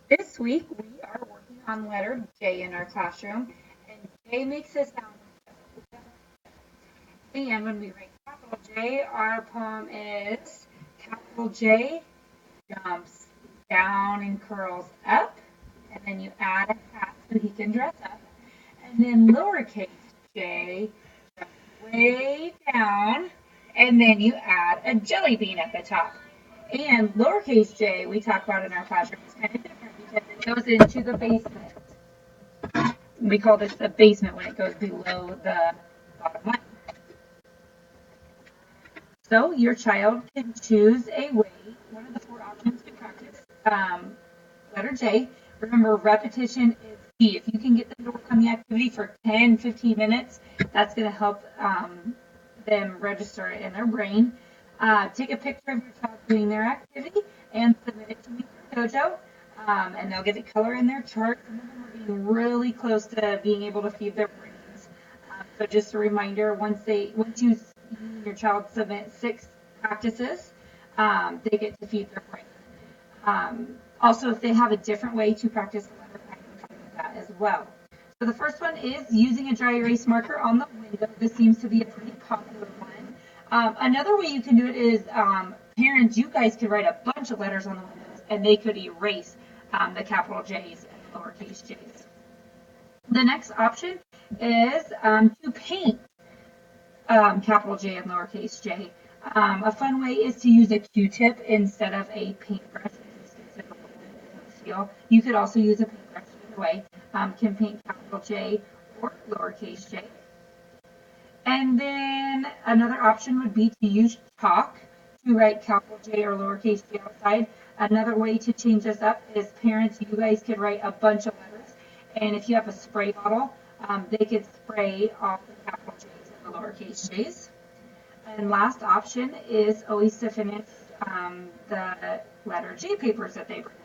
This week we are working on letter J in our classroom, and J makes a sound. And when we write capital J, our poem is capital J jumps down and curls up, and then you add a hat so he can dress up. And then lowercase j jumps way down, and then you add a jelly bean at the top. And lowercase j, we talk about in our classroom, is kind of different because it goes into the basement. We call this the basement when it goes below the bottom line. So your child can choose a way, one of the four options to practice letter J. Remember, repetition is key. If you can get them to work on the activity for 10, 15 minutes, that's going to help them register it in their brain. Take a picture of your child doing their activity and submit it to me through Dojo. And they'll get a color in their chart. Some of them are getting really close to being able to feed their brains. So just a reminder, once you and your child submit 6 practices, they get to feed their brain. Also, if they have a different way to practice the letter, I can talk about that as well. So the first one is using a dry erase marker on the window. This seems to be a pretty popular one. Another way you can do it is parents, you guys could write a bunch of letters on the windows and they could erase the capital J's and lowercase j's. The next option is to paint capital J and lowercase j. A fun way is to use a Q-tip instead of a paintbrush. You could also use a paintbrush either way. Can paint capital J or lowercase j. And then another option would be to use chalk to write capital J or lowercase j outside. Another way to change this up is parents, you guys could write a bunch of letters. And if you have a spray bottle, they could spray off the capital J's and the lowercase j's. And last option is always to finish the letter J papers that they bring.